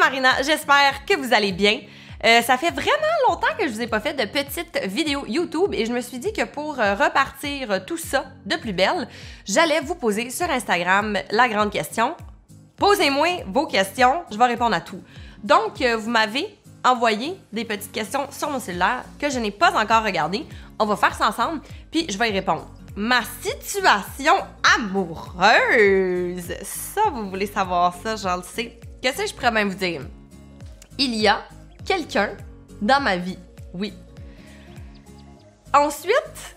Marina, j'espère que vous allez bien. Ça fait vraiment longtemps que je vous ai pas fait de petites vidéos YouTube et je me suis dit que pour repartir tout ça de plus belle, j'allais vous poser sur Instagram la grande question. Posez-moi vos questions, je vais répondre à tout. Donc, vous m'avez envoyé des petites questions sur mon cellulaire que je n'ai pas encore regardées. On va faire ça ensemble, puis je vais y répondre. Ma situation amoureuse! Ça, vous voulez savoir ça, je le sais. Qu'est-ce que je pourrais même vous dire? Il y a quelqu'un dans ma vie, oui. Ensuite,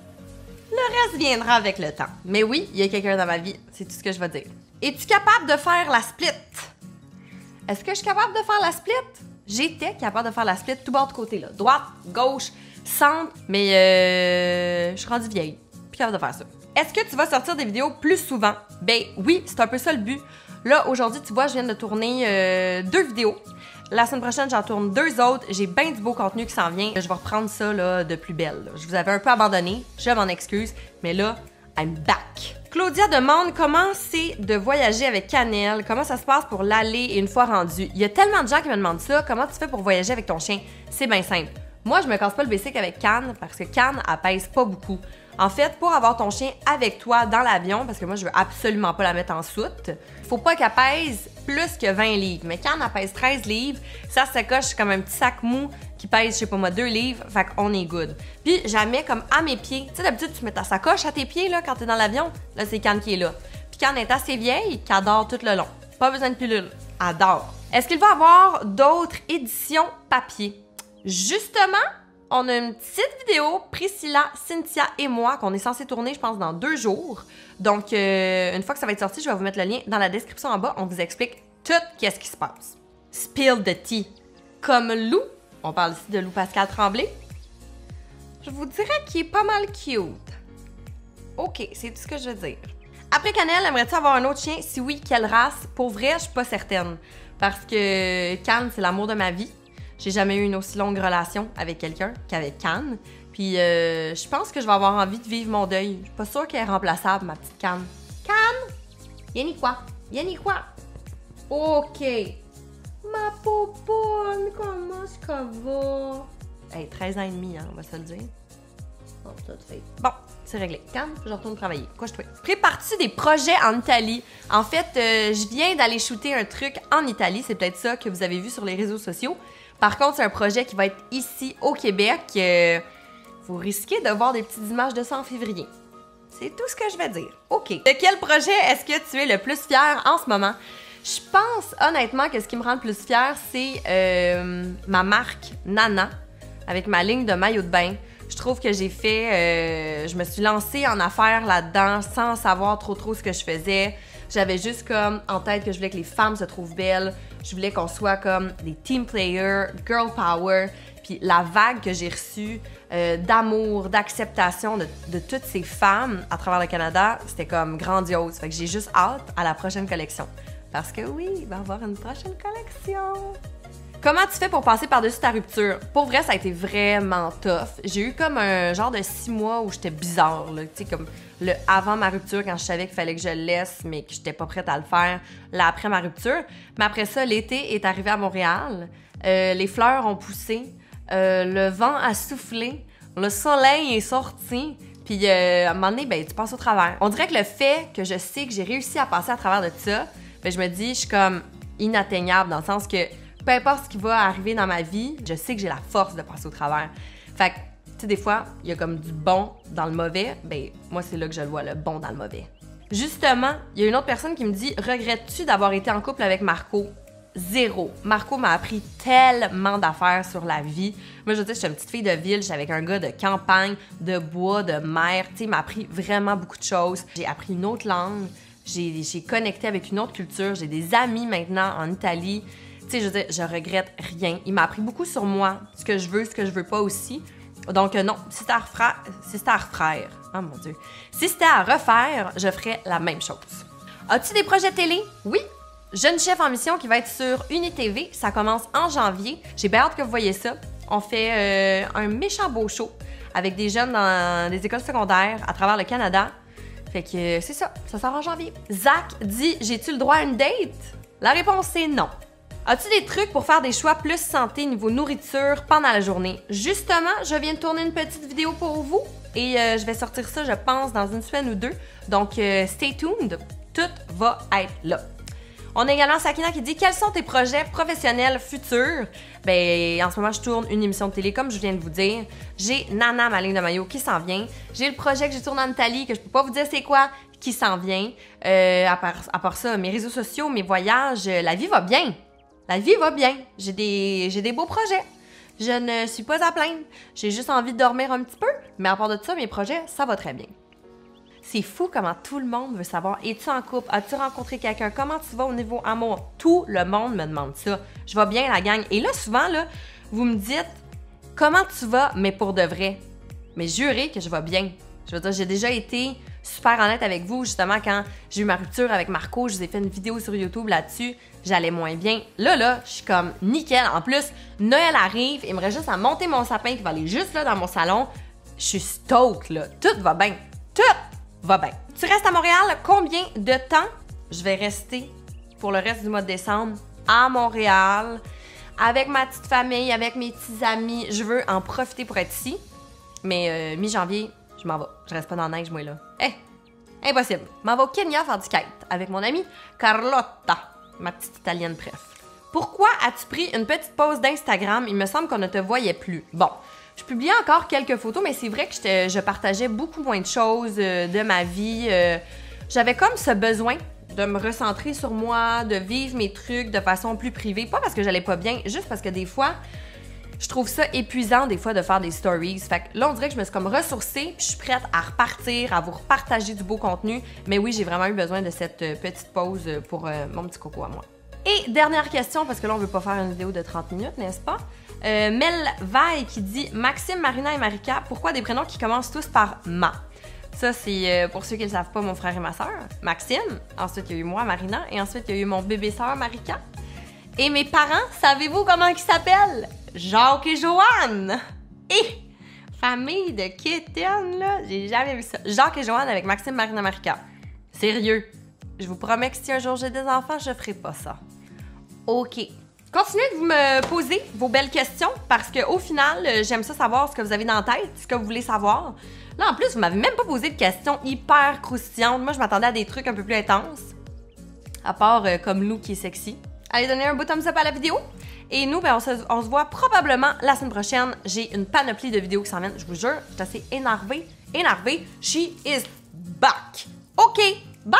le reste viendra avec le temps. Mais oui, il y a quelqu'un dans ma vie, c'est tout ce que je vais dire. Es-tu capable de faire la split? Est-ce que je suis capable de faire la split? J'étais capable de faire la split tout bord de côté, là. Droite, gauche, centre, mais je suis rendue vieille. Plus capable de faire ça. Est-ce que tu vas sortir des vidéos plus souvent? Ben oui, c'est un peu ça le but. Là, aujourd'hui, tu vois, je viens de tourner 2 vidéos. La semaine prochaine, j'en tourne 2 autres. J'ai bien du beau contenu qui s'en vient. Je vais reprendre ça là, de plus belle. Là. Je vous avais un peu abandonné, je m'en excuse, mais là, I'm back. Claudia demande comment c'est de voyager avec Cannelle, comment ça se passe pour l'aller et une fois rendu. Il y a tellement de gens qui me demandent ça, comment tu fais pour voyager avec ton chien? C'est bien simple. Moi, je me casse pas le bicycle avec Cannes parce que Cannes, elle pèse pas beaucoup. En fait, pour avoir ton chien avec toi dans l'avion, parce que moi, je veux absolument pas la mettre en soute, faut pas qu'elle pèse plus que 20 livres. Mais Cannes, elle pèse 13 livres. Ça se coche comme un petit sac mou qui pèse, je sais pas moi, 2 livres. Fait qu'on est good. Puis, jamais comme à mes pieds. Tu sais, d'habitude, tu mets ta sacoche à tes pieds là, quand t'es dans l'avion. Là, c'est Cannes qui est là. Puis Cannes est assez vieille qu'elle dort tout le long. Pas besoin de pilule. Elle dort. Est-ce qu'il va y avoir d'autres éditions papier? Justement, on a une petite vidéo, Priscilla, Cynthia et moi, qu'on est censé tourner, je pense, dans 2 jours. Donc, une fois que ça va être sorti, je vais vous mettre le lien dans la description en bas. On vous explique tout qu'est-ce qui se passe. Spill the tea. Comme Lou, on parle ici de Lou Pascal Tremblay, je vous dirais qu'il est pas mal cute. OK, c'est tout ce que je veux dire. Après Cannelle, aimerais-tu avoir un autre chien? Si oui, quelle race? Pour vrai, je suis pas certaine. Parce que Cannes, c'est l'amour de ma vie. J'ai jamais eu une aussi longue relation avec quelqu'un qu'avec Cannes. Puis je pense que je vais avoir envie de vivre mon deuil. Je suis pas sûre qu'elle est remplaçable, ma petite Cannes. Cannes! Y'en a quoi? Y'en a quoi? OK. Ma poponne, comment ça va? Hey, 13 ans et demi, hein, on va se le dire. Bon, ça fait. Bon, c'est réglé. Cannes, je retourne travailler. Quoi je fais? Prépares-tu des projets en Italie? En fait, je viens d'aller shooter un truc en Italie. C'est peut-être ça que vous avez vu sur les réseaux sociaux. Par contre, c'est un projet qui va être ici, au Québec. Vous risquez de voir des petites images de ça en février. C'est tout ce que je vais dire. OK. De quel projet est-ce que tu es le plus fier en ce moment? Je pense honnêtement que ce qui me rend le plus fier, c'est ma marque Nana, avec ma ligne de maillot de bain. Je trouve que j'ai fait... je me suis lancée en affaires là-dedans sans savoir trop ce que je faisais. J'avais juste comme en tête que je voulais que les femmes se trouvent belles. Je voulais qu'on soit comme des team players, girl power. Puis la vague que j'ai reçue d'amour, d'acceptation de toutes ces femmes à travers le Canada, c'était comme grandiose. Fait que j'ai juste hâte à la prochaine collection. Parce que oui, il va y avoir une prochaine collection. Comment tu fais pour passer par-dessus ta rupture? Pour vrai, ça a été vraiment tough. J'ai eu comme un genre de 6 mois où j'étais bizarre, là. Tu sais, comme le avant ma rupture, quand je savais qu'il fallait que je le laisse, mais que j'étais pas prête à le faire, là, après ma rupture. Mais après ça, l'été est arrivé à Montréal. Les fleurs ont poussé. Le vent a soufflé. Le soleil est sorti. Puis, à un moment donné, ben, tu passes au travers. On dirait que le fait que je sais que j'ai réussi à passer à travers de ça, ben, je me dis, je suis comme inatteignable dans le sens que peu importe ce qui va arriver dans ma vie, je sais que j'ai la force de passer au travers. Fait que, tu sais, des fois, il y a comme du bon dans le mauvais. Ben, moi, c'est là que je le vois, le bon dans le mauvais. Justement, il y a une autre personne qui me dit « Regrettes-tu d'avoir été en couple avec Marco? » Zéro. Marco m'a appris tellement d'affaires sur la vie. Moi, je veux dire, je suis une petite fille de ville, j'étais avec un gars de campagne, de bois, de mer. Tu sais, il m'a appris vraiment beaucoup de choses. J'ai appris une autre langue. J'ai connecté avec une autre culture. J'ai des amis maintenant en Italie. Tu sais, je veux dire, je regrette rien. Il m'a appris beaucoup sur moi, ce que je veux pas aussi. Donc non, si c'était à refaire, oh mon Dieu, si c'était à refaire, je ferais la même chose. As-tu des projets télé? Oui. Jeune chef en mission qui va être sur UniTV, ça commence en janvier. J'ai bien hâte que vous voyez ça. On fait un méchant beau show avec des jeunes dans des écoles secondaires à travers le Canada. Fait que c'est ça sort en janvier. Zach dit « J'ai-tu le droit à une date? » La réponse c'est non. As-tu des trucs pour faire des choix plus santé niveau nourriture pendant la journée? Justement, je viens de tourner une petite vidéo pour vous et je vais sortir ça, je pense, dans une semaine ou deux. Donc, stay tuned, tout va être là. On a également Sakina qui dit « Quels sont tes projets professionnels futurs? » Ben, en ce moment, je tourne une émission de télé, comme je viens de vous dire. J'ai Nana, ma ligne de maillot, qui s'en vient. J'ai le projet que j'ai tourné en Italie, que je peux pas vous dire c'est quoi, qui s'en vient. À part ça, mes réseaux sociaux, mes voyages, la vie va bien. La vie va bien. J'ai des beaux projets. Je ne suis pas à plaindre. J'ai juste envie de dormir un petit peu. Mais à part de ça, mes projets, ça va très bien. C'est fou comment tout le monde veut savoir. Es-tu en couple? As-tu rencontré quelqu'un? Comment tu vas au niveau amour? Tout le monde me demande ça. Je vais bien, la gang. Et là, souvent, là, vous me dites comment tu vas, mais pour de vrai. Mais jurez que je vais bien. Je veux dire, j'ai déjà été super honnête avec vous. Justement, quand j'ai eu ma rupture avec Marco, je vous ai fait une vidéo sur YouTube là-dessus. J'allais moins bien. Là, je suis comme nickel. En plus, Noël arrive. Il me reste juste à monter mon sapin qui va aller juste là dans mon salon. Je suis stoked, là. Tout va bien. Tout va bien. Tu restes à Montréal combien de temps? Je vais rester pour le reste du mois de décembre à Montréal avec ma petite famille, avec mes petits amis. Je veux en profiter pour être ici. Mais mi-janvier, je m'en vais. Je reste pas dans la neige, moi, là. Impossible. Je m'en vais au Kenya faire du kite avec mon amie Carlotta, ma petite italienne, bref. Pourquoi as-tu pris une petite pause d'Instagram? Il me semble qu'on ne te voyait plus. Bon, je publiais encore quelques photos, mais c'est vrai que je partageais beaucoup moins de choses de ma vie. J'avais comme ce besoin de me recentrer sur moi, de vivre mes trucs de façon plus privée. Pas parce que j'allais pas bien, juste parce que des fois, je trouve ça épuisant des fois de faire des stories. Fait que là, on dirait que je me suis comme ressourcée, puis je suis prête à repartir, à vous repartager du beau contenu. Mais oui, j'ai vraiment eu besoin de cette petite pause pour mon petit coco à moi. Et dernière question, parce que là, on veut pas faire une vidéo de 30 minutes, n'est-ce pas? Mel Vaille qui dit « Maxime, Marina et Marika, pourquoi des prénoms qui commencent tous par « ma » ?» Ça, c'est pour ceux qui ne le savent pas, mon frère et ma sœur, Maxime. Ensuite, il y a eu moi, Marina. Et ensuite, il y a eu mon bébé-sœur, Marika. Et mes parents, savez-vous comment ils s'appellent? Jacques et Joanne! Et famille de kitten, là, j'ai jamais vu ça. Jacques et Joanne avec Maxime, Marina, Marika. Sérieux, je vous promets que si un jour j'ai des enfants, je ferai pas ça. OK. Continuez de vous me poser vos belles questions parce qu'au final, j'aime ça savoir ce que vous avez dans la tête, ce que vous voulez savoir. Là, en plus, vous m'avez même pas posé de questions hyper croustillantes. Moi, je m'attendais à des trucs un peu plus intenses. À part comme Lou qui est sexy. Allez donner un beau thumbs up à la vidéo. Et nous, ben, on se voit probablement la semaine prochaine. J'ai une panoplie de vidéos qui s'en viennent. Je vous jure, je suis assez énervée. She is back. OK, bye!